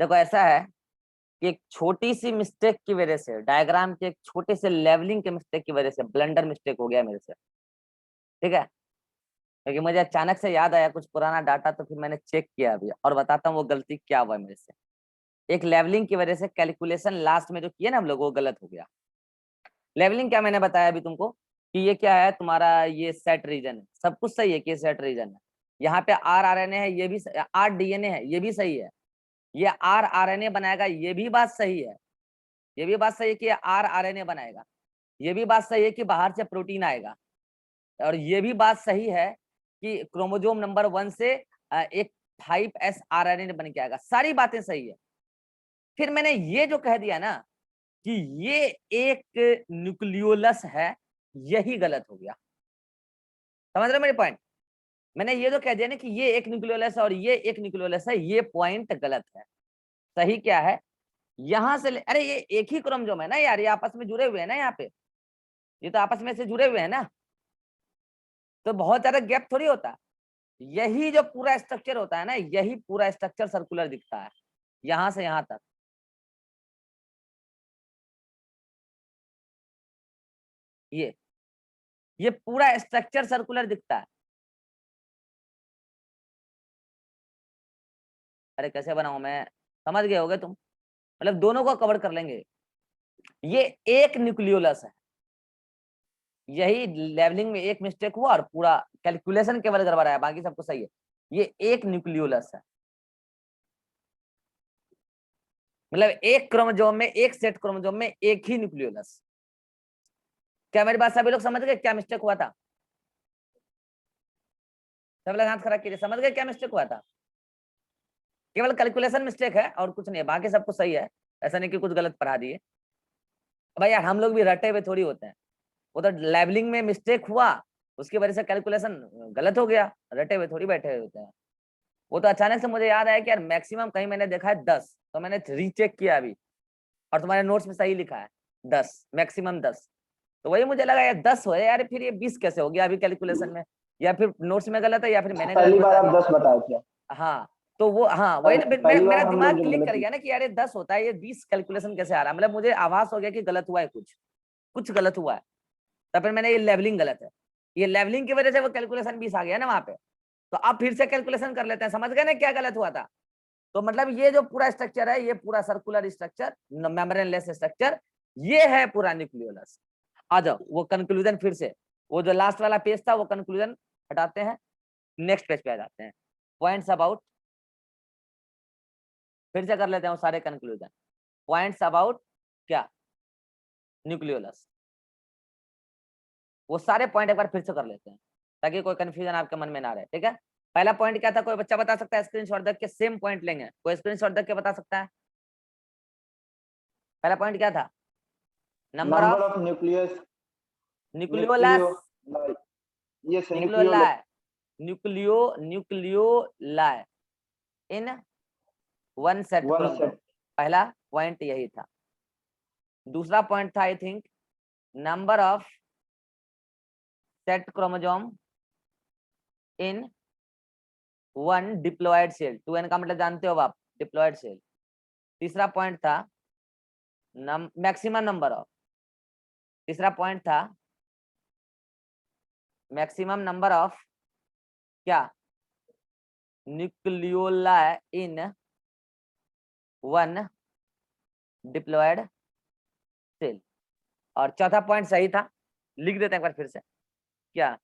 देखो ऐसा है कि एक छोटी सी मिस्टेक की वजह से, डायग्राम के एक छोटे से लेवलिंग के मिस्टेक की वजह से ब्लंडर मिस्टेक हो गया मेरे से, ठीक है। क्योंकि मुझे अचानक से याद आया कुछ पुराना डाटा, तो फिर मैंने चेक किया अभी और बताता हूँ वो गलती क्या हुआ मेरे से। एक लेवलिंग की वजह से कैलकुलेशन लास्ट में जो किए ना हम लोग, वो गलत हो गया। लेवलिंग क्या मैंने बताया अभी तुमको कि ये क्या है तुम्हारा, ये सेट रीजन है, सब कुछ सही है कि सेट रीजन है। यहाँ पे आर आर एन ए है, ये भी आर डीएनए है, ये भी सही है। ये आर आर एन ए बनाएगा, ये भी बात सही है। ये भी बात सही है कि आर आर एन ए बनाएगा। ये भी बात सही है कि बाहर से प्रोटीन आएगा। और ये भी बात सही है कि क्रोमोजोम नंबर 1 से एक 5s आर एन ए बन के आएगा। सारी बातें सही है। फिर मैंने ये जो कह दिया ना कि ये एक न्यूक्लियोलस है, यही गलत हो गया। समझ रहे हो मेरे पॉइंट? मैंने ये जो कह दिया ना कि ये एक न्यूक्लियोलस है और ये एक न्यूक्लियोलस है, ये पॉइंट गलत है। सही क्या है? यहां से अरे ये एक ही क्रोमोसोम है ना यार, ये आपस में जुड़े हुए हैं ना, यहाँ पे ये तो आपस में से जुड़े हुए हैं ना, तो बहुत ज्यादा गैप थोड़ी होता। यही जो पूरा स्ट्रक्चर होता है ना, यही पूरा स्ट्रक्चर सर्कुलर दिखता है, यहां से यहां तक। ये पूरा स्ट्रक्चर सर्कुलर दिखता है। अरे कैसे बनाऊं मैं, समझ गए होगे तुम? मतलब दोनों को कवर कर लेंगे। ये एक न्यूक्लियोलस है, यही लेवलिंग में एक मिस्टेक हुआ और पूरा कैलकुलेशन केवल गड़बड़ आया, बाकी सब कुछ सही है। ये एक न्यूक्लियोलस है, मतलब एक क्रोमोसोम में, एक सेट क्रोमोसोम में एक ही न्यूक्लियोलस। क्या मेरी बात सभी लोग समझ गए क्या मिस्टेक हुआ था? सब लोग हाथ खड़ा कीजिए, समझ गए क्या मिस्टेक हुआ था? केवल कैलकुलेशन मिस्टेक है और कुछ नहीं है, बाकी सब कुछ सही है। ऐसा नहीं कि कुछ गलत पढ़ा दिए। भाई यार हम लोग भी रटे हुए थोड़ी होते हैं, वो तो लेवलिंग में मिस्टेक हुआ, उसकी वजह से कैलकुलेशन गलत हो गया। रटे हुए थोड़ी बैठे हुए होते हैं। वो तो अचानक से मुझे याद आया कि यार मैक्सिमम कहीं मैंने देखा है 10, तो मैंने रीचेक किया अभी, और तुम्हारे नोट्स में सही लिखा है 10, मैक्सिमम 10। तो वही मुझे लगा यार 10 हो यार, फिर ये 20 कैसे हो गया अभी कैलकुलेशन में? या फिर नोट्स में गलत है या फिर मैंने गलत पहली बार बता आप दिया। 10 बताए थे। हाँ तो वो, हाँ वही ना, फिर पहली मेरा बार हम दिमाग लोग जब क्लिक गलत कर गया ना कि यार ये 10 होता है, ये 20 कैलकुलेशन कैसे आ रहा है, मतलब मुझे आभास हो गया कि गलत हुआ है, कुछ कुछ गलत हुआ है। तब फिर मैंने ये लेवलिंग गलत है, ये लेवलिंग की वजह से वो कैलकुलेशन 20 आ गया ना वहां पे। तो अब फिर से कैलकुलेशन कर लेते हैं, समझ गए ना क्या गलत हुआ था? तो मतलब ये जो पूरा स्ट्रक्चर है, ये पूरा सर्कुलर स्ट्रक्चर, मेम्ब्रेनलेस स्ट्रक्चर, ये है पूरा न्यूक्लियोलस। आ जाओ वो कंक्लूजन फिर से, वो जो लास्ट वाला पेज था वो कंक्लूजन हटाते हैं, नेक्स्ट पेज पे आ जाते हैं। पॉइंट्स अबाउट, फिर से कर लेते हैं वो सारे कंक्लूजन। पॉइंट्स अबाउट क्या? न्यूक्लियोलस। वो सारे पॉइंट एक बार फिर से कर लेते हैं ताकि कोई कंफ्यूजन आपके मन में ना रहे, ठीक है। पहला पॉइंट क्या था, कोई बच्चा बता सकता है? स्क्रीनशॉट देख के सेम पॉइंट लेंगे, कोई स्क्रीनशॉट देख के बता सकता है? पहला पॉइंट क्या था? Number number of of nucleus nucleolus, nucleo yes nucleoli, nucleoli in one set one chromosome. Set. पहला पॉइंट यही था। दूसरा पॉइंट था I think number of set chromosome in one diploid cell. 2n का मतलब जानते हो आप, डिप्लॉयड सेल। तीसरा पॉइंट था मैक्सिमम नंबर ऑफ, तीसरा पॉइंट था मैक्सिमम नंबर ऑफ क्या? Nucleoli in one diploid cell. और चौथा पॉइंट सही था, लिख देते हैं एक बार फिर से। क्या?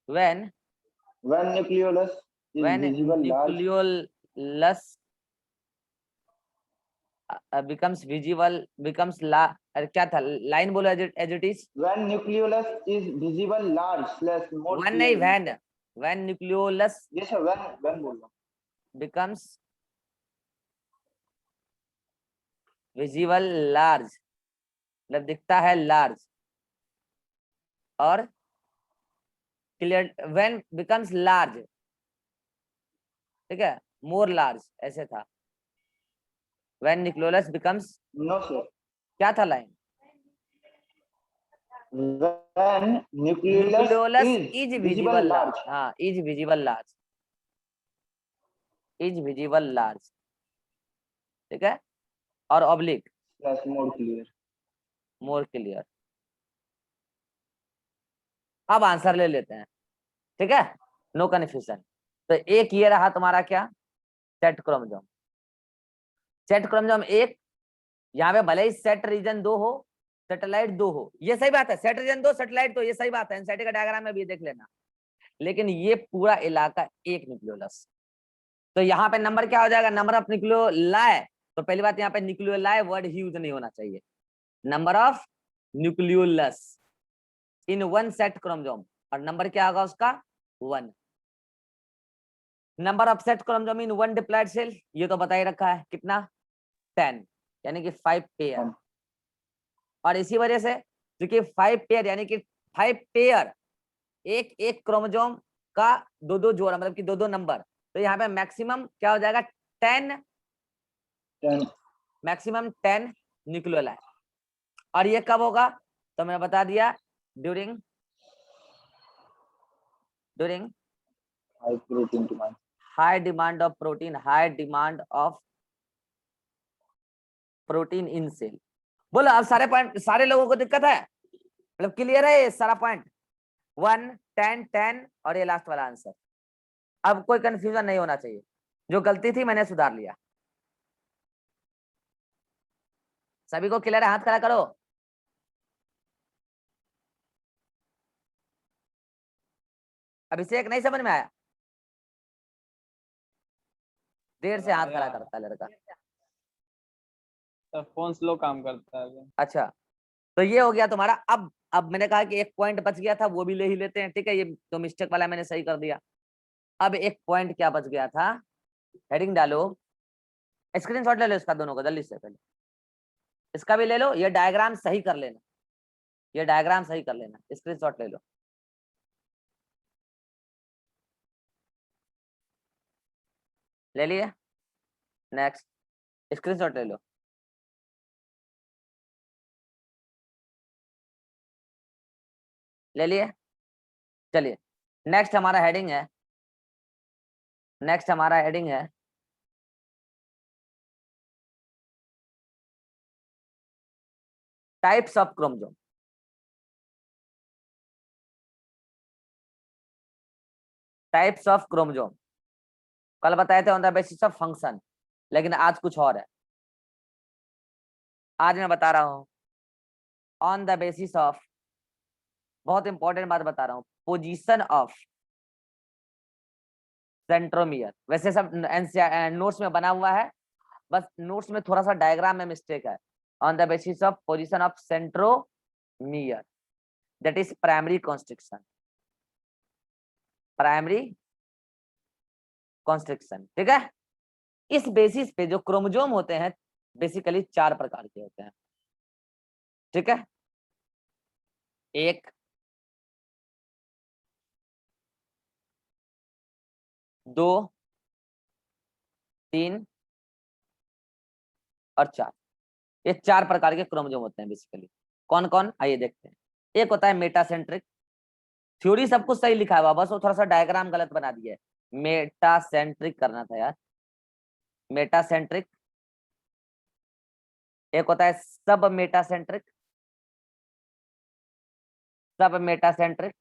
When when nucleolus is when visible large. Nucleolus becomes ला, अरे क्या था लाइन बोलो as it is. When nucleolus is visible large slash more one नहीं, क्लियरली। व्हेन न्यूक्लियोलस ये सर व्हेन बोल रहा हूँ। becomes विजिबल लार्ज, मतलब दिखता है लार्ज, और क्लियर व्हेन बिकम्स लार्ज, ठीक है, मोर लार्ज ऐसे था। When nucleolus becomes, no sir. क्या था line? When nucleolus nucleolus is is visible visible large, large. हाँ is visible large, is visible large. ठीक है, और oblique Plus more clear. More clear. अब आंसर ले लेते हैं, ठीक है, नो कन्फ्यूजन। तो एक ये रहा तुम्हारा क्या, सेट क्रोमोसोम। सेट क्रोमोसोम एक, यहाँ पे भले ही सेट रीजन 2 हो, सैटेलाइट 2 हो, ये सही बात है, सेट रीजन 2 सैटेलाइट 2, ये सही बात है, एनसीईआरटी का डायग्राम में भी देख लेना। लेकिन ये पूरा इलाका एक न्यूक्लियोलस, तो यहाँ पे नंबर क्या हो जाएगा, नंबर ऑफ न्यूक्लियोलाई। तो पहली बात यहाँ पे न्यूक्लियोलाई वर्ड यूज नहीं होना चाहिए, number of nucleolus in one set chromosome, और नंबर क्या होगा उसका 1। Number of set chromosome in one diploid cell, ये तो बता ही रखा है कितना, 10, यानी कि 5 पेयर। हाँ। और इसी वजह से क्योंकि 5 पेयर यानी कि 5 पेयर, एक एक क्रोमोसोम का 2-2 जोड़ा, मतलब कि 2-2 नंबर, तो यहाँ पे मैक्सिमम क्या हो जाएगा 10, 10. Maximum 10 nucleoli. और ये कब होगा, तो मैंने बता दिया, during High protein demand. High demand of protein, high demand of protein in cell. बोलो अब सारे पॉइंट, सारे लोगों को दिक्कत है, मतलब क्लियर है ये सारा पॉइंट, 1, 10, 10 और ये लास्ट वाला आंसर। अब कोई कंफ्यूजन नहीं होना चाहिए, जो गलती थी मैंने सुधार लिया। सभी को क्लियर है, हाथ खड़ा करो। अभिषेक नहीं समझ में आया, देर से हाथ खड़ा करता है लड़का। सर फोन स्लो काम करता है। अच्छा, तो ये हो गया तुम्हारा। अब मैंने कहा कि एक पॉइंट बच गया था, वो भी ले ही लेते हैं, ठीक है, ये तो मिस्टेक वाला मैंने सही कर दिया। अब एक पॉइंट क्या बच गया था, हेडिंग डालो, स्क्रीनशॉट ले लो इसका दोनों को जल्दी से, पहले इसका भी ले लो, ये डायग्राम सही कर लेना, ये डायग्राम सही कर लेना, स्क्रीनशॉट ले लो। ले लिए, नेक्स्ट, स्क्रीनशॉट ले लो। ले लिए, चलिए नेक्स्ट हमारा हेडिंग है, नेक्स्ट हमारा हेडिंग है types of chromosome. Types of chromosome कल बताए थे on the basis of function, लेकिन आज कुछ और है। आज मैं बता रहा हूं ऑन द बेसिस ऑफ, बहुत इंपॉर्टेंट बात बता रहा हूं, पोजीशन ऑफ सेंट्रोमियर। वैसे सब नोट्स में बना हुआ है, बस नोट्स में थोड़ा सा डायग्राम में मिस्टेक है। On the basis of position of centromere, that is primary constriction, primary constriction, ठीक है। इस बेसिस पे जो क्रोमोसोम होते हैं बेसिकली 4 प्रकार के होते हैं, ठीक है, 1, 2, 3 और 4। ये 4 प्रकार के क्रोमोसोम होते हैं बेसिकली। कौन कौन, आइए देखते हैं। एक होता है मेटासेंट्रिक, थ्योरी सब कुछ सही लिखा हुआ, बस वो थोड़ा सा डायग्राम गलत बना दिया है, मेटासेंट्रिक करना था यार, मेटासेंट्रिक। एक होता है सब मेटासेंट्रिक, सब मेटासेंट्रिक।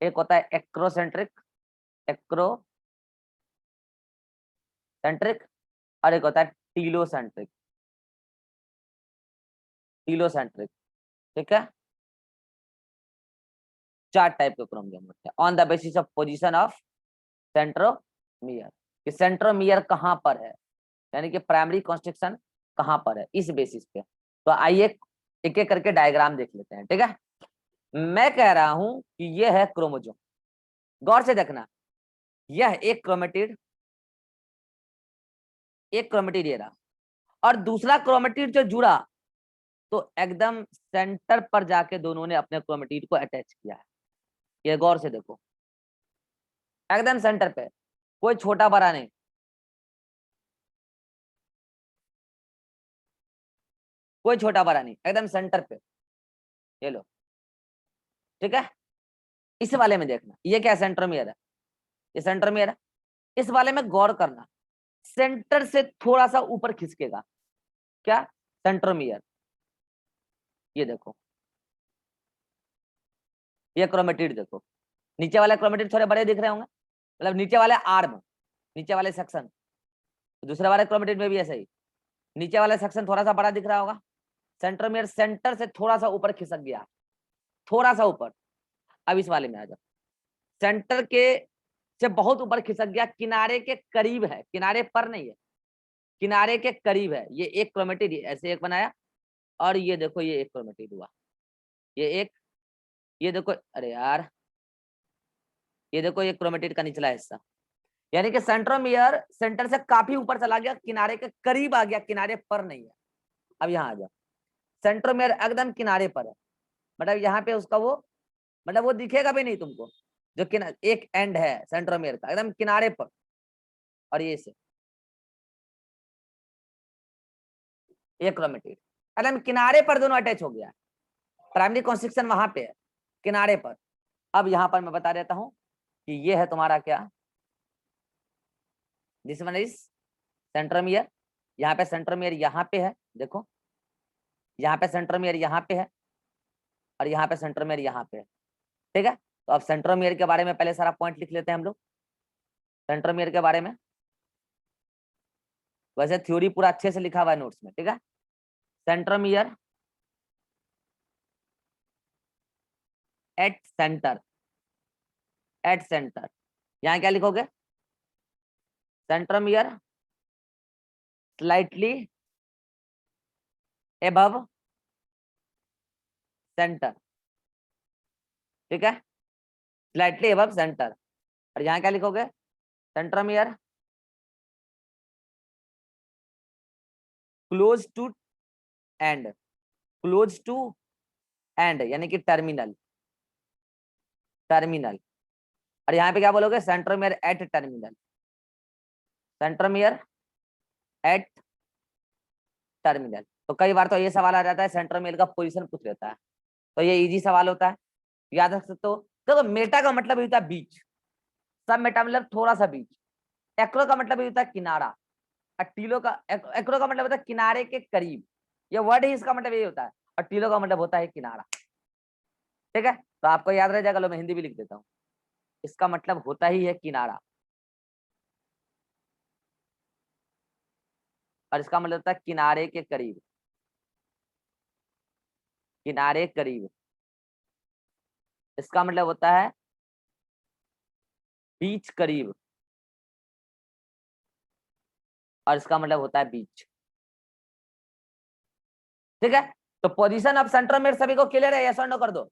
एक होता है एक्रोसेंट्रिक, एक्रोसेंट्रिक। और एक होता है टीलोसेंट्रिक, टीलोसेंट्रिक, ठीक है। 4 टाइप के क्रोमोसोम होते हैं on the basis of position of centromere, कि सेंट्रोमियर कहां पर है, यानी कि प्राइमरी कॉन्स्ट्रिक्शन कहां पर है, इस बेसिस पे। तो आइए एक एक करके डायग्राम देख लेते हैं, ठीक है। मैं कह रहा हूं कि यह है क्रोमोसोम, गौर से देखना, यह एक क्रोमेटिड, एक क्रोमेटिड ये रहा, और दूसरा क्रोमेटिड जो जुड़ा तो एकदम सेंटर पर जाके दोनों ने अपने क्रोमेटिड को अटैच किया है। ये गौर से देखो, एकदम सेंटर पे, कोई छोटा बड़ा नहीं, कोई छोटा बड़ा नहीं, एकदम सेंटर पे, ये लो, ठीक है। इस वाले में देखना, ये क्या सेंट्रोमियर है, ये सेंट्रोमियर है। इस वाले में गौर करना, सेंटर से थोड़ा सा ऊपर खिसकेगा, क्या, सेंट्रोमियर। ये देखो, ये क्रोमेटिड देखो, नीचे वाले क्रोमेटिड थोड़े बड़े दिख रहे होंगे, मतलब नीचे वाले आर्म, नीचे वाले सेक्शन, दूसरे वाले क्रोमेटिड में भी ऐसा ही, नीचे वाला सेक्शन थोड़ा सा बड़ा दिख रहा होगा, सेंट्रोमियर सेंटर से थोड़ा सा ऊपर खिसक गया, थोड़ा सा ऊपर। अब इस वाले में आ जाओ, सेंटर के से बहुत ऊपर खिसक गया, किनारे के करीब है, किनारे पर नहीं है, किनारे के करीब है। ये एक क्रोमेटिड ऐसे एक बनाया, और ये देखो ये एक क्रोमेटिड हुआ, ये एक, ये देखो, अरे यार, ये देखो ये क्रोमेटिड का निचला हिस्सा, यानी कि सेंट्रोमियर सेंटर से काफी ऊपर चला गया, किनारे के करीब आ गया, किनारे पर नहीं है। अब यहाँ आ जाओ, सेंट्रोमियर एकदम किनारे पर है, मतलब यहाँ पे उसका वो, मतलब वो दिखेगा भी नहीं तुमको, जो एक एंड है सेंट्रोमियर का एकदम किनारे पर, और ये से एक क्रोमेटिड एकदम किनारे पर दोनों अटैच हो गया, प्राइमरी कॉन्स्ट्रिक्शन वहां पे है, किनारे पर। अब यहाँ पर मैं बता देता हूँ कि ये है तुम्हारा क्या, दिस वन इज सेंट्रोमियर, यहाँ पे सेंट्रोमियर यहाँ पे है, देखो यहाँ पे सेंट्रोमियर यहाँ पे है, और यहाँ पे सेंट्रोमियर यहाँ पे है, ठीक है। तो अब सेंट्रोमियर के बारे में पहले सारा पॉइंट लिख लेते हैं हम लोग, सेंट्रोमियर के बारे में, वैसे थ्योरी पूरा अच्छे से लिखा हुआ है नोट्स में, ठीक है। Centromere at centre, at centre, यहाँ क्या लिखोगे, सेंट्रोमियर स्लाइटली एबव सेंटर, ठीक है, स्लाइटली एबव सेंटर। और यहाँ क्या लिखोगे, centromere close to end, close to end यानी कि टर्मिनल, टर्मिनल। और यहाँ पे क्या बोलोगे, centromere at terminal, centromere at terminal. तो कई बार तो ये सवाल आ जाता है, सेंट्रोमियर का पोजीशन पूछ लेता है, तो ये इजी सवाल होता है, याद रख सकते हो। देखो मेटा का मतलब ये होता है बीच, सब मेटा मतलब थोड़ा सा बीच, एक्रो का मतलब ये होता है किनारा, और टीलो का, एक्रो का मतलब होता है किनारे के करीब, ये वर्ड ही इसका मतलब यही होता है, और टीलो का मतलब होता है किनारा, ठीक है। तो आपको याद रह जाएगा, लो मैं हिंदी भी लिख देता हूँ, इसका मतलब होता ही है किनारा, और इसका मतलब होता है किनारे के करीब, किनारे करीब, इसका मतलब होता है बीच करीब, और इसका मतलब होता है बीच, ठीक है। तो पोजीशन ऑफ सेंट्रोमियर सभी को क्लियर है, यस और नो कर दो।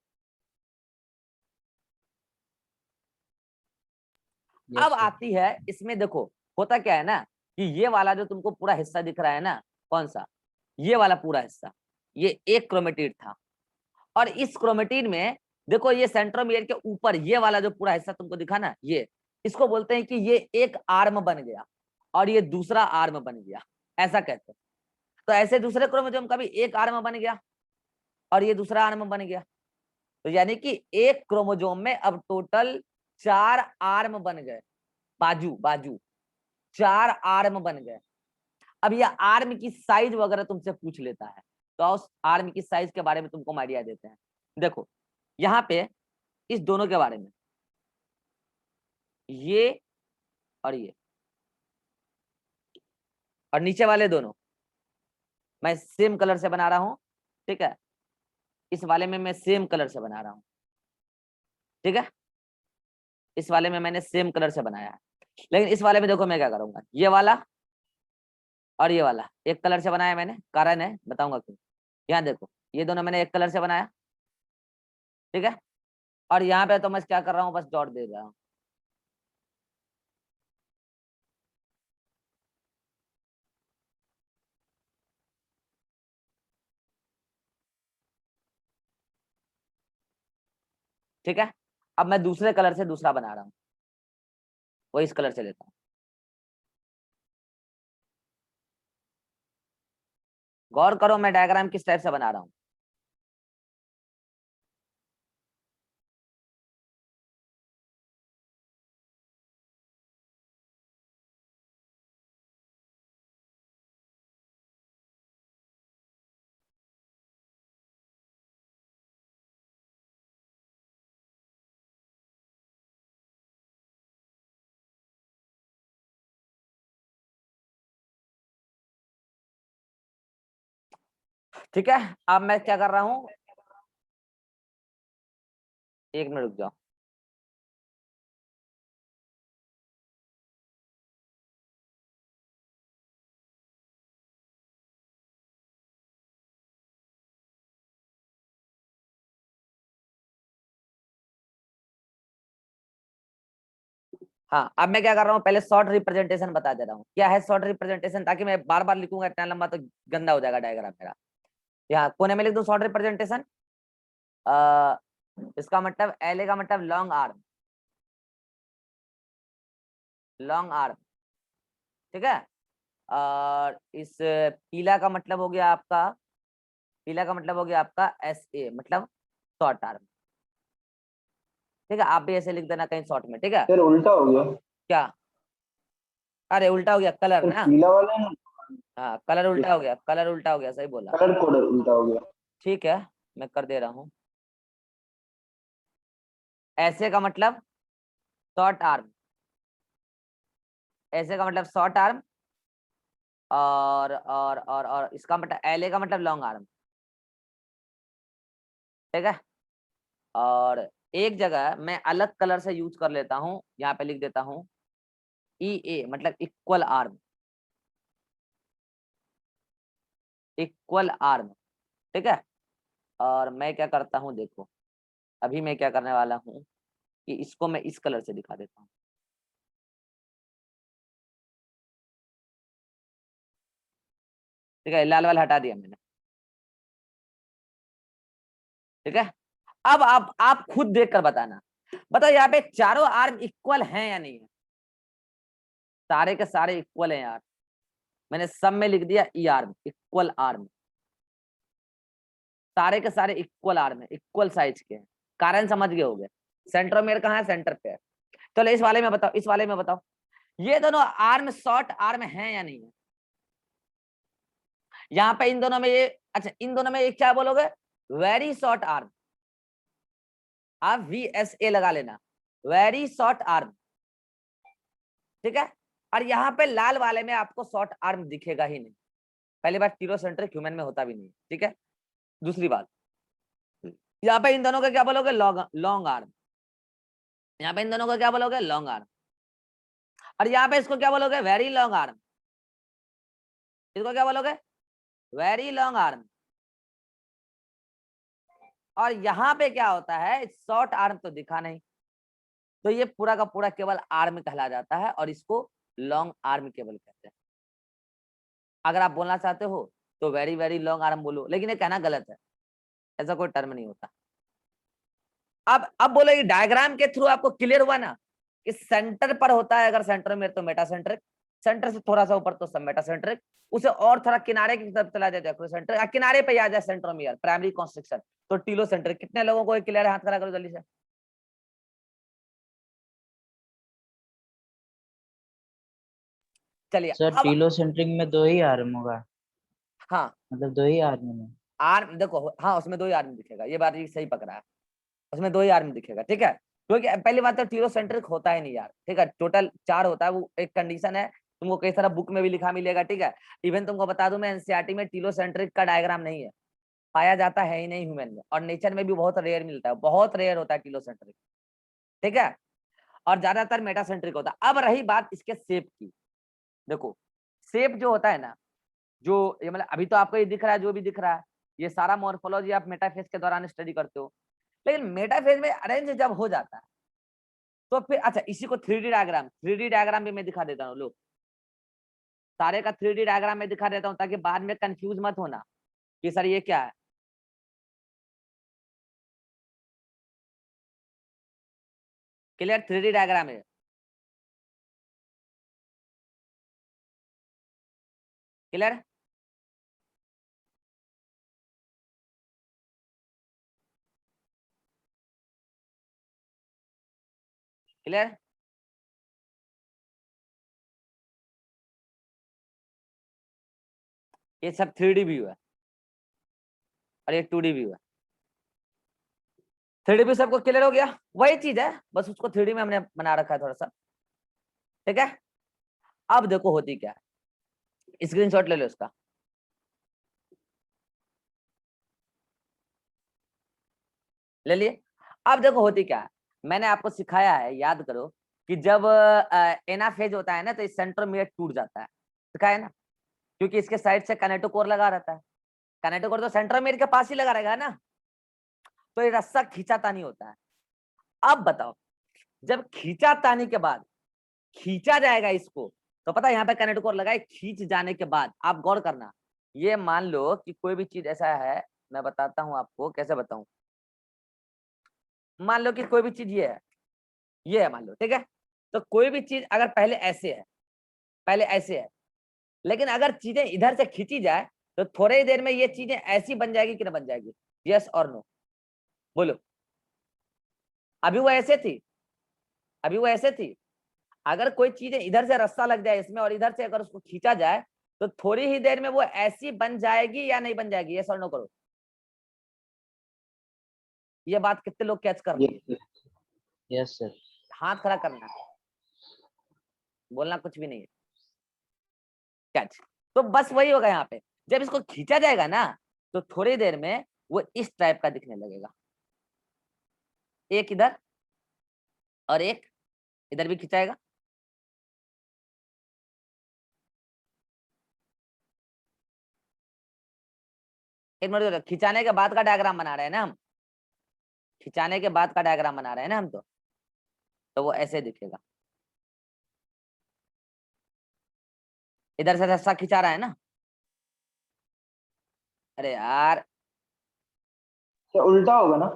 अब आती है इसमें, देखो होता क्या है ना, कि ये वाला जो तुमको पूरा हिस्सा दिख रहा है ना, कौन सा, ये वाला पूरा हिस्सा, ये एक क्रोमेटिड था, और इस क्रोमेटिड में देखो ये सेंट्रोमियर के ऊपर ये वाला जो पूरा हिस्सा तुमको दिखा ना, ये, इसको बोलते हैं कि ये एक आर्म बन गया, और ये दूसरा आर्म बन गया, ऐसा कहते हैं। तो ऐसे दूसरे क्रोमोसोम का भी एक आर्म बन गया, और ये दूसरा आर्म बन गया, तो यानी कि एक क्रोमोसोम में अब टोटल 4 आर्म बन गए, बाजू बाजू 4 आर्म बन गए। अब ये आर्म की साइज वगैरह तुमसे पूछ लेता है, तो उस आर्म की साइज के बारे में तुमको आइडिया देते हैं। देखो यहाँ पे इस दोनों के बारे में, ये और ये, और नीचे वाले दोनों मैं सेम कलर से बना रहा हूं, ठीक है, इस वाले में मैं सेम कलर से बना रहा हूं, ठीक है, इस वाले में मैंने सेम कलर से बनाया है। लेकिन इस वाले में देखो मैं क्या करूंगा, ये वाला और ये वाला एक कलर से बनाया मैंने, कारण है बताऊंगा क्यों। यहाँ देखो ये दोनों मैंने एक कलर से बनाया, ठीक है, और यहाँ पे तो मैं क्या कर रहा हूँ, बस डॉट दे रहा हूँ, ठीक है। अब मैं दूसरे कलर से दूसरा बना रहा हूँ, वो इस कलर से लेता हूँ, गौर करो मैं डायग्राम किस टाइप से बना रहा हूँ। ठीक है, अब मैं क्या कर रहा हूं, एक मिनट रुक जाओ। हाँ, अब मैं क्या कर रहा हूँ, पहले शॉर्ट रिप्रेजेंटेशन बता दे रहा हूँ क्या है शॉर्ट रिप्रेजेंटेशन, ताकि मैं बार बार लिखूंगा इतना लंबा तो गंदा हो जाएगा डायग्राम मेरा। यहाँ कोने में लिख दूं शॉर्ट रिप्रेजेंटेशन। इसका मतलब एल का मतलब लॉन्ग आर्म, लॉन्ग आर्म, ठीक है। और इस पीला का मतलब हो गया आपका, पीला का मतलब हो गया आपका एस ए मतलब शॉर्ट आर्म, ठीक है। आप भी ऐसे लिख देना कहीं शॉर्ट में, ठीक है। सर उल्टा हो गया। क्या, अरे उल्टा हो गया, कलर सर ना, पीला वाला ना, हाँ कलर उल्टा हो गया, कलर उल्टा हो गया, सही बोला। कलर कोड उल्टा हो गया। ठीक है, मैं कर दे रहा हूँ। ऐसे का मतलब शॉर्ट आर्म, ऐसे का मतलब शॉर्ट आर्म, और इसका मतलब एल का मतलब लॉन्ग आर्म, ठीक है। और एक जगह मैं अलग कलर से यूज कर लेता हूँ, यहाँ पे लिख देता हूँ ई ए मतलब इक्वल आर्म, इक्वल आर्म, ठीक है। और मैं क्या करता हूँ देखो, अभी मैं क्या करने वाला हूँ कि इसको मैं इस कलर से दिखा देता हूँ, ठीक है, लाल वाला हटा दिया मैंने, ठीक है। अब आप खुद देख कर बताना, बताओ यहाँ पे चारों आर्म इक्वल हैं या नहीं है, सारे के सारे इक्वल हैं यार, मैंने सब में लिख दिया ई आर्म इक्वल आर्म, सारे के सारे इक्वल आर्म है, इक्वल साइज के हैं। कारण समझ गए होगे, सेंट्रोमियर कहाँ है, सेंटर पे है। चलो इस वाले में बताओ, इस वाले में बताओ ये दोनों आर्म शॉर्ट आर्म है या नहीं है। यहाँ पे इन दोनों में ये, अच्छा इन दोनों में ये क्या बोलोगे, वेरी शॉर्ट आर्म, आप वी एस ए लगा लेना, वेरी शॉर्ट आर्म, ठीक है। और यहाँ पे लाल वाले में आपको शॉर्ट आर्म दिखेगा ही नहीं, पहली बात टीरोसेंट्रिक ह्यूमन में होता भी नहीं, ठीक है। दूसरी बात, यहाँ पे इन दोनों का क्या बोलोगे, लॉन्ग लॉन्ग आर्म, यहाँ पे इन दोनों को क्या बोलोगे, लॉन्ग आर्म। और यहाँ पे इसको क्या बोलोगे, वेरी लॉन्ग आर्म, इसको क्या बोलोगे, वेरी लॉन्ग आर्म। और यहाँ पे क्या होता है, शॉर्ट आर्म तो दिखा नहीं, तो ये पूरा का पूरा केवल आर्म कहला जाता है, और इसको लॉन्ग आर्म केवल कहते हैं। अगर आप बोलना चाहते हो तो वेरी वेरी लॉन्ग आर्म बोलो, लेकिन ये कहना गलत है, ऐसा कोई टर्म नहीं होता। अब बोलो ये डायग्राम के थ्रू आपको क्लियर हुआ ना कि सेंटर पर होता है अगर सेंटर में तो मेटासेंट्रिक, सेंटर से थोड़ा सा ऊपर तो सब मेटासेंट्रिक, उसे और थोड़ा किनारे की तरफ चला जाए एक्रोसेंट्रिक, किनारे पे आ जाए सेंट्रोमियर प्राइमरी कंस्ट्रक्शन तो टीलोसेंट्रिक। कितने लोगों को क्लियर है, हाथ खड़ा करो जल्दी से। चलिए सर अब, टीलोसेंट्रिक में दो ही आर्म होगा, हाँ मतलब दो ही आर्म में। आर्म देखो, हाँ उसमें दो ही आर्म दिखेगा, ये बात ये सही पकड़ा है, उसमें दो ही आर्म दिखेगा, ठीक है। क्योंकि पहली बात तो टीरोसेंट्रिक होता ही नहीं यार, ठीक है, टोटल 4 होता है, वो एक कंडीशन है, तुमको कई सारा बुक में भी लिखा मिलेगा, ठीक है। इवन तुमको बता दूं मैं, एनसीईआरटी में टीलोसेंट्रिक का डायग्राम नहीं है, पाया जाता है ही नहीं ह्यूमन में, और नेचर में भी बहुत रेयर मिलता है, बहुत रेयर होता है टीलोसेंट्रिक, ठीक है। और ज्यादातर मेटासेंट्रिक होता है। अब रही बात इसके शेप की, देखो शेप जो होता है ना, जो ये मतलब अभी तो आपको ये दिख रहा है, जो भी दिख रहा है ये सारा मॉर्फोलॉजी आप मेटाफेज के दौरान स्टडी करते हो, लेकिन मेटाफेज में अरेंज जब हो जाता है तो फिर, अच्छा इसी को 3D डायग्राम, 3D डायग्राम भी मैं दिखा देता हूँ, लो सारे का 3D डायग्राम में दिखा देता हूँ ताकि बाद में कंफ्यूज मत होना कि सर ये क्या है। क्लियर, 3D डायग्राम है, क्लियर। क्लियर, ये सब 3D व्यू है और ये 2D व्यू है। 3D व्यू सबको क्लियर हो गया, वही चीज है, बस उसको 3D में हमने बना रखा है थोड़ा सा, ठीक है। अब देखो होती क्या है, स्क्रीनशॉट ले लो इसका, ले लिए। अब देखो होती क्या है, मैंने आपको सिखाया है, याद करो कि जब एनाफेज होता है ना तो इस सेंट्रोमियर टूट जाता है, सिखाया है ना, क्योंकि इसके साइड से कैनेटोकोर लगा रहता है, कैनेटोकोर तो सेंट्रोमियर के पास ही लगा रहेगा ना, तो ये रस्सा खींचातानी होता है। अब बताओ, जब खींचातानी के बाद खींचा जाएगा इसको, तो पता है यहाँ पे कैनेटोकोर लगा है, खींच जाने के बाद आप गौर करना, ये मान लो कि कोई भी चीज ऐसा है, मैं बताता हूँ आपको कैसे बताऊं। मान लो कि कोई भी चीज ये है मान लो, ठीक है। तो कोई भी चीज अगर पहले ऐसे है, पहले ऐसे है, लेकिन अगर चीजें इधर से खींची जाए तो थोड़े ही देर में ये चीजें ऐसी बन जाएगी कि ना बन जाएगी, यस और नो, बोलो। अभी वो ऐसे थी, अभी वो ऐसे थी, अगर कोई चीजें इधर से रास्ता लग जाए इसमें और इधर से अगर उसको खींचा जाए तो थोड़ी ही देर में वो ऐसी बन जाएगी या नहीं बन जाएगी, यस और नो करो। ये बात कितने लोग कैच कर रहे हैं? Yes sir. हाथ खड़ा करना है, बोलना कुछ भी नहीं है, कैच। तो बस वही होगा यहाँ पे, जब इसको खींचा जाएगा ना तो थोड़ी देर में वो इस टाइप का दिखने लगेगा, एक इधर और एक इधर भी खिंचाएगा, एक मिनट, खिंचाने के बाद का डायग्राम बना रहे हैं ना हम, खिंचाने के बाद का डायग्राम बना रहे हैं ना हम, तो वो ऐसे दिखेगा, इधर से रस्सा खिंचा रहा है ना, अरे यार तो उल्टा होगा ना?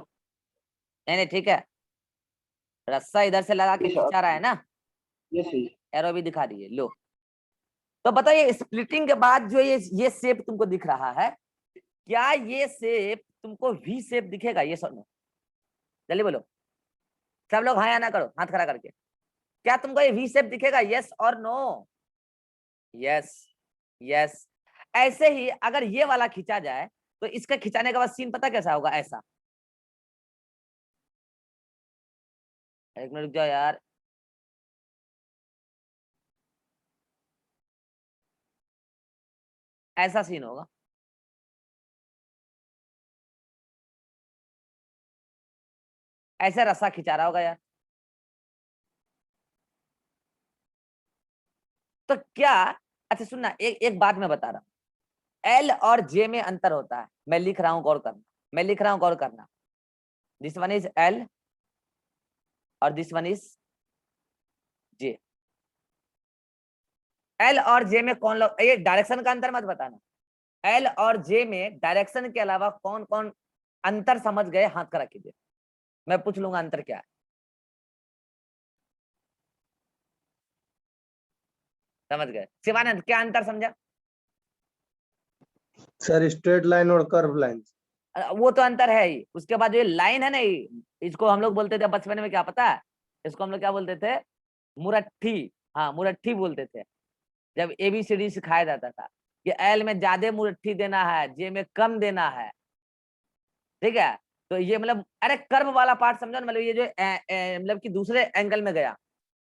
नहीं नहीं ठीक है, रस्सा इधर से लगा के ये खिंचा रहा है ना, ये सही। एरो भी दिखा दिए लो। तो बताइए स्प्लिटिंग के बाद जो ये शेप तुमको दिख रहा है, क्या ये शेप तुमको वी शेप दिखेगा, ये सुनो जल्दी बोलो, सब लोग हाँ या ना करो हाथ खड़ा करके, क्या तुमको ये वी शेप दिखेगा, यस और नो? Yes, yes. ऐसे ही अगर ये वाला खींचा जाए तो इसका खिंचाने के बाद सीन पता कैसा होगा, ऐसा, एक मिनट रुक जाओ यार, ऐसा सीन होगा, ऐसे रस्सा खिंचा रहा होगा यार। तो क्या, अच्छा सुनना, एक एक बात मैं बता रहा हूं, एल और जे में अंतर होता है, मैं लिख रहा हूं गौर करना, मैं लिख रहा हूं गौर करना, दिस वन इज एल और this one is J. L और जे में कौन लोग, ये डायरेक्शन का अंतर मत बताना, एल और जे में डायरेक्शन के अलावा कौन कौन अंतर समझ गए, हाथ खड़ा कीजिए, मैं पूछ लूंगा अंतर क्या है। समझ गए शिवानंद, क्या अंतर समझा? सर स्ट्रेट लाइन और कर्व लाइन। वो तो अंतर है ही, उसके बाद ये लाइन है ना, इसको हम लोग बोलते थे बचपन में, क्या पता है इसको हम लोग क्या बोलते थे, मुरट्ठी, हाँ मुरट्ठी बोलते थे, जब एबीसीडी सिखाया जाता था कि एल में ज्यादा मुरट्ठी देना है, जे में कम देना है, ठीक है। तो ये मतलब अरे कर्व वाला पार्ट समझो ना, मतलब ये जो मतलब कि दूसरे एंगल में गया,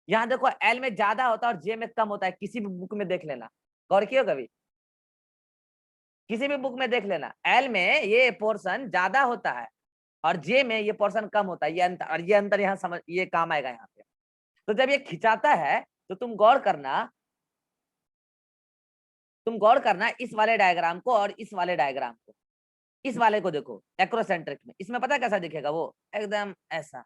यहाँ देखो एल में ज्यादा होता है और जे में कम होता है, किसी भी बुक में देख लेना, गौर किया कभी, किसी भी बुक में देख लेना, एल में ये पोर्शन ज्यादा होता है और जे में ये पोर्शन कम होता है, ये अंतर, और ये अंतर यहाँ समझ, ये काम आएगा यहाँ पे। तो जब ये खिंचाता है तो तुम गौर करना, तुम गौर करना इस वाले डायग्राम को और इस वाले डायग्राम को, इस वाले को देखो एक्रोसेंट्रिक में, इसमें पता कैसा दिखेगा, वो एकदम ऐसा,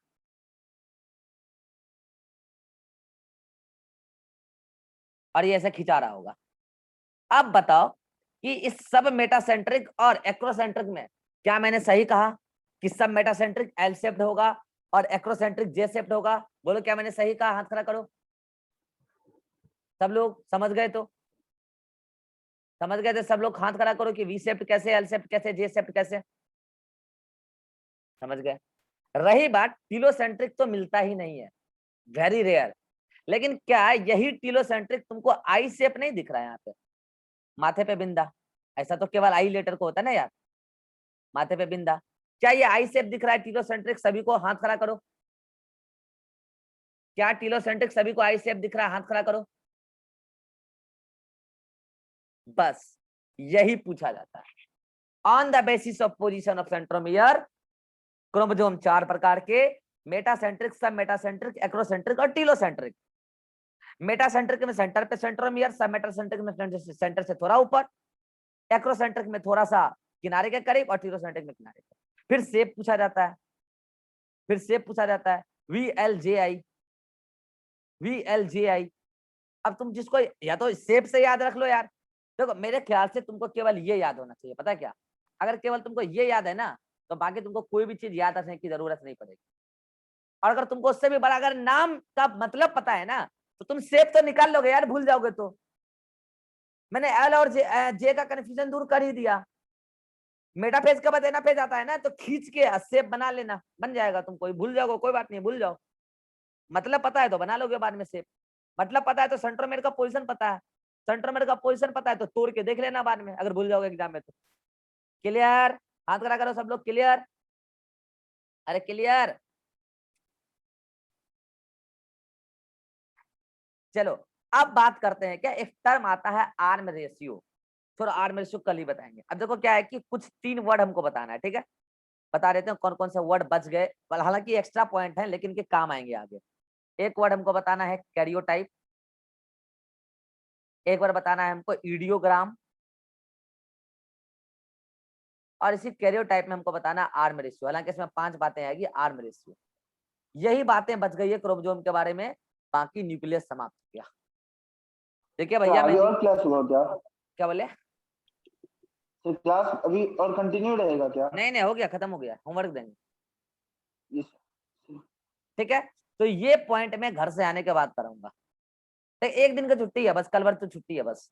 और ये ऐसे खिंचा रहा होगा। अब बताओ कि इस सब मेटासेंट्रिक और एक्रोसेंट्रिक में क्या मैंने सही कहा कि सब मेटासेंट्रिक एल शेप्ड होगा और एक्रोसेंट्रिक जे शेप्ड होगा, बोलो क्या मैंने सही कहा, हाथ खड़ा करो, सब लोग समझ गए तो, समझ गए थे सब लोग, हाथ खड़ा करो कि वी शेप्ड कैसे, एल शेप्ड कैसे, जे शेप्ड कैसे, समझ गए। रही बात टीलोसेंट्रिक, तो मिलता ही नहीं है, वेरी रेयर, लेकिन क्या यही टीलोसेंट्रिक तुमको आई शेप नहीं दिख रहा है यहाँ पे, माथे पे बिंदा, ऐसा तो केवल आई लेटर को होता है ना यार, माथे पे बिंदा, क्या ये आई शेप दिख रहा है टीलोसेंट्रिक सभी को, हाथ खड़ा करो, क्या टीलोसेंट्रिक सभी को आई शेप दिख रहा है, हाथ खड़ा करो, बस यही पूछा जाता है, on the basis of position of centromere chromosome 4 प्रकार के, मेटासेंट्रिक, सब मेटासेंट्रिक, एक्रोसेंट्रिक और टीलोसेंट्रिक। मेटासेंट्रिक में सेंटर पे सेंट्रोमियर, सब मेटासेंट्रिक में सेंटर से थोड़ा ऊपर, एक्रोसेंट्रिक में थोड़ा सा किनारे के करीब और टीलोसेंट्रिक में किनारे के। फिर शेप पूछा जाता है, फिर शेप पूछा जाता है VLJI, VLJI। अब तुम जिसको या तो शेप से याद रख लो यार। देखो मेरे ख्याल से तुमको केवल ये याद होना चाहिए, पता है क्या, अगर केवल तुमको ये याद है ना तो बाकी तुमको कोई भी चीज याद रखने की जरूरत नहीं पड़ेगी। और अगर तुमको उससे भी बड़ा अगर नाम का मतलब पता है ना तो तुम शेप तो निकाल लोगे यार, भूल जाओगे तो। मैंने एल और जे का कंफ्यूजन दूर कर ही दिया। मेटाफेज के बाद एनाफेज आता है ना तो खींच के शेप बना लेना, बन जाएगा, तुम कोई भूल जाओगे कोई बात नहीं, भूल जाओ। मतलब पता है तो बना लोगे बाद में शेप। मतलब पता है तो सेंट्रोमेर का पोजीशन पता है, सेंट्रोमेर का पोजीशन पता है तो तोड़ के देख लेना बाद में अगर भूल जाओगे एग्जाम में तो। क्लियर? हाथ खड़ा करो सब लोग, क्लियर? अरे क्लियर? चलो अब बात करते हैं क्या, एक टर्म आता है आर्म रेशियो। थोड़ा आर्म रेशियो कल ही बताएंगे। अब देखो क्या है कि कुछ 3 वर्ड हमको बताना है, ठीक है, बता देते हैं कौन कौन से वर्ड बच गए, हालांकि एक्स्ट्रा पॉइंट है लेकिन के काम आएंगे आगे। एक वर्ड हमको बताना है कैरियोटाइप, एक वर्ड बताना है हमको इडियोग्राम, और इसी कैरियोटाइप में हमको बताना है आर्म रेशियो। हालांकि इसमें 5 बातें आएगी आर्म रेशियो। यही बातें बच गई है क्रोमोसोम के बारे में, बाकी न्यूक्लियस समाप्त हो गया। देखिए भैया अभी मैं और क्लास होगा क्या? क्या बोले? तो क्लास अभी और कंटिन्यू रहेगा क्या? नहीं हो गया, खत्म हो गया, होमवर्क देंगे। Yes. ठीक है, तो ये पॉइंट मैं घर से आने के बाद करूंगा। तो एक दिन का छुट्टी है बस, कल भर तो छुट्टी है बस,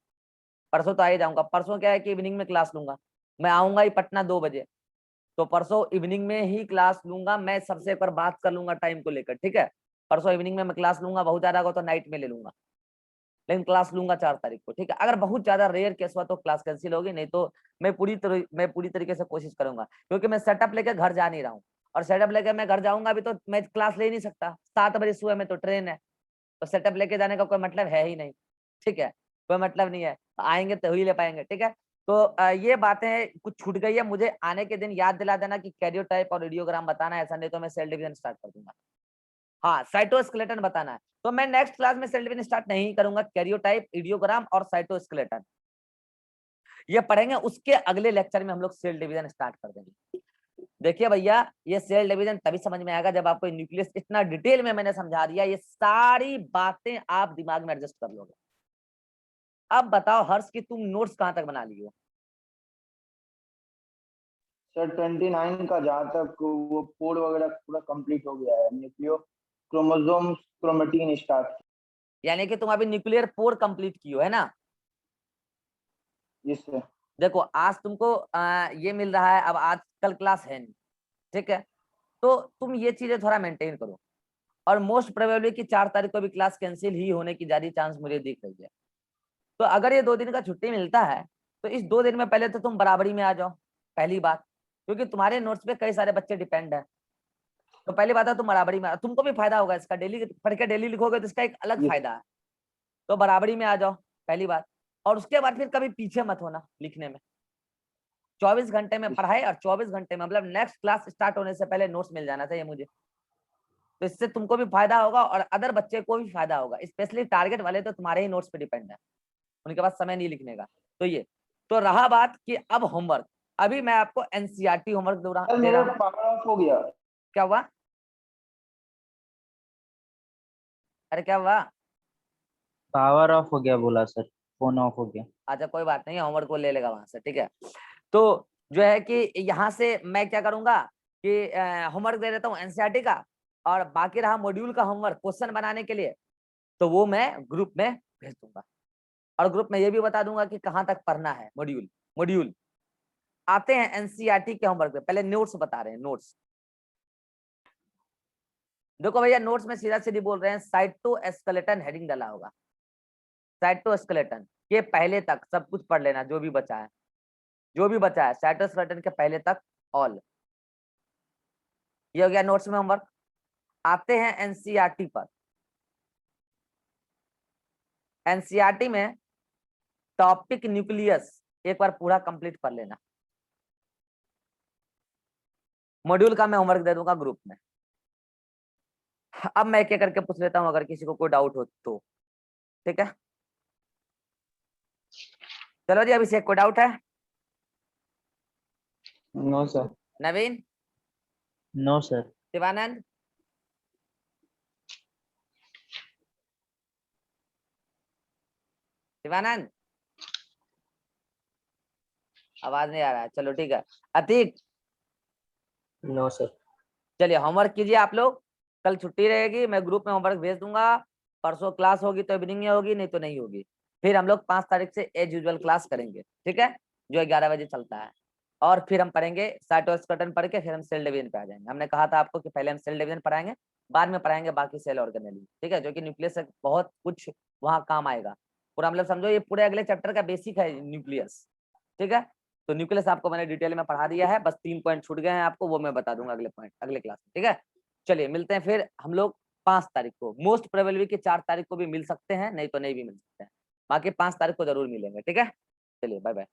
परसों तो आ ही जाऊंगा। परसों क्या है कि इवनिंग में क्लास लूंगा, मैं आऊंगा ही पटना 2 बजे, तो परसों इवनिंग में ही क्लास लूंगा। मैं सबसे एक बार बात कर लूंगा टाइम को लेकर, ठीक है। परसों इवनिंग में मैं क्लास लूंगा, बहुत ज्यादा होगा तो नाइट में ले लूंगा, लेकिन क्लास लूंगा 4 तारीख को, ठीक है। अगर बहुत ज्यादा रेयर केस हुआ तो क्लास कैंसिल होगी, नहीं तो मैं पूरी तरीके से कोशिश करूंगा, क्योंकि मैं सेटअप लेकर घर जा नहीं रहा हूँ। और सेटअप लेकर मैं घर जाऊंगा अभी तो मैं क्लास ले नहीं सकता, 7 बजे सुबह में तो ट्रेन है, तो सेटअप लेके जाने का कोई मतलब है ही नहीं, ठीक है, कोई मतलब नहीं है। आएंगे तो ही ले पाएंगे, ठीक है। तो ये बातें कुछ छूट गई है, मुझे आने के दिन याद दिला देना कि कैरियोटाइप और रेडियोग्राम बताना है, ऐसा नहीं तो मैं सेल डिवीजन स्टार्ट कर दूंगा। हाँ, साइटोस्केलेटन बताना है, तो मैं नेक्स्ट क्लास में सेल डिवीजन स्टार्ट नहीं करूंगा, कैरियोटाइप, रेडियोग्राम और साइटोस्केलेटन ये पढ़ेंगे। उसके अगले लेक्चर में हम लोग सेल डिवीजन स्टार्ट कर देंगे। देखिए भैया, ये सेल डिवीजन तभी समझ में आएगा जब आपको न्यूक्लियस इतना डिटेल में मैंने समझा दिया, ये सारी बातें आप दिमाग में एडजस्ट कर लोगे। अब बताओ हर्ष की तुम नोट्स कहां तक बना ली हो? सर 29 का जहाँ तक वो कोड वगैरह पूरा कंप्लीट हो गया है, न्यूक्लियो क्रोमोसोम क्रोमेटिन स्टार्ट। यानी कि तुम अभी न्यूक्लियर पोर कंप्लीट कियो है ना? Yes sir. देखो आज तुमको ये मिल रहा है, अब आज कल क्लास है नहीं, ठीक है, तो तुम ये चीजें थोड़ा मेंटेन करो। और मोस्ट प्रोबेबली कि 4 तारीख को भी क्लास कैंसिल ही होने की ज्यादा चांस मुझे दिख रही है। तो अगर ये 2 दिन का छुट्टी मिलता है तो इस 2 दिन में पहले तो तुम बराबरी में आ जाओ, पहली बात, क्योंकि तुम्हारे नोट्स पे कई सारे बच्चे डिपेंड है। तो पहली बात है तुम बराबरी में, तुमको भी फायदा होगा इसका, डेली पढ़ के डेली लिखोगे तो इसका एक अलग यस। फायदा है। तो बराबरी में आ जाओ, पहली बात। और उसके बाद फिर कभी पीछे मत होना लिखने में। 24 घंटे में पढ़ाई और 24 घंटे में मतलब नेक्स्ट क्लास स्टार्ट होने से पहले नोट्स मिल जाना चाहिए मुझे। तो इससे तुमको भी फायदा होगा और अदर बच्चे को भी फायदा होगा, स्पेशली टारगेट वाले तो तुम्हारे ही नोट्स पे डिपेंड है, उनके पास समय नहीं लिखने का। तो ये तो रहा बात कि अब होमवर्क, अभी मैं आपको एनसीईआरटी होमवर्क दे सर रहा मेरा हूँ। पावर ऑफ हो गया। क्या हुआ? अरे क्या हुआ? पावर ऑफ हो गया बोला सर, फोन ऑफ हो गया। अच्छा कोई बात नहीं, होमवर्क को ले लेगा वहां से, ठीक है। तो जो है कि यहाँ से मैं क्या करूंगा कि होमवर्क दे देता हूँ एनसीईआरटी का, और बाकी रहा मॉड्यूल का होमवर्क क्वेश्चन बनाने के लिए, तो वो मैं ग्रुप में भेज दूंगा। और ग्रुप में ये भी बता दूंगा कि कहाँ तक पढ़ना है मॉड्यूल। मॉड्यूल आते हैं एनसीईआरटी के होमवर्क पे, पहले नोट्स बता रहे हैं, नोट्स। देखो भैया नोट्स में सीधा सीधी बोल रहे हैं, साइटोस्केलेटन हेडिंग डाला होगा, साइटोस्केलेटन के पहले तक सब कुछ पढ़ लेना, जो भी बचा है, जो भी बचा है साइटोस्केलेटन के पहले तक ऑल। ये हो गया नोट्स में होमवर्क। आते हैं एनसीईआरटी पर। एनसीईआरटी में टॉपिक न्यूक्लियस एक बार पूरा कंप्लीट कर लेना। मॉड्यूल का मैं होमवर्क दे दूंगा ग्रुप में। अब मैं एक एक करके पूछ लेता हूँ अगर किसी को कोई डाउट हो तो, ठीक है। चलो जी, अभिषेक को डाउट है? No sir. Naveen? No sir. Shivanand? Shivanand आवाज नहीं आ रहा है, चलो ठीक है। अतीक? No sir. चलिए होमवर्क कीजिए आप लोग, कल छुट्टी रहेगी, मैं ग्रुप में होमवर्क भेज दूंगा। परसों क्लास होगी तो इवनिंग में होगी, नहीं तो नहीं होगी। फिर हम लोग 5 तारीख से एज यूजुअल क्लास करेंगे, ठीक है, जो 11 बजे चलता है। और फिर हम पढ़ेंगे साइट और स्कैटर्न पढ़ के फिर हम सेल डिवीजन पे आ जाएंगे। हमने कहा था आपको कि पहले हम सेल डिवीजन पढ़ाएंगे, बाद में पढ़ाएंगे बाकी सेल ऑर्गेनेली, ठीक है, जो कि न्यूक्लियस से बहुत कुछ वहाँ काम आएगा पूरा। मतलब समझो ये पूरे अगले चैप्टर का बेसिक है न्यूक्लियस, ठीक है। तो न्यूक्लियस आपको मैंने डिटेल में पढ़ा दिया है, बस 3 पॉइंट छूट गए हैं आपको, वो मैं बता दूंगा अगले पॉइंट अगले क्लास में, ठीक है। चलिए मिलते हैं फिर हम लोग 5 तारीख को। मोस्ट प्रोबेबली कि 4 तारीख को भी मिल सकते हैं, नहीं तो नहीं भी मिल सकते हैं, बाकी 5 तारीख को जरूर मिलेंगे, ठीक है। चलिए बाय बाय।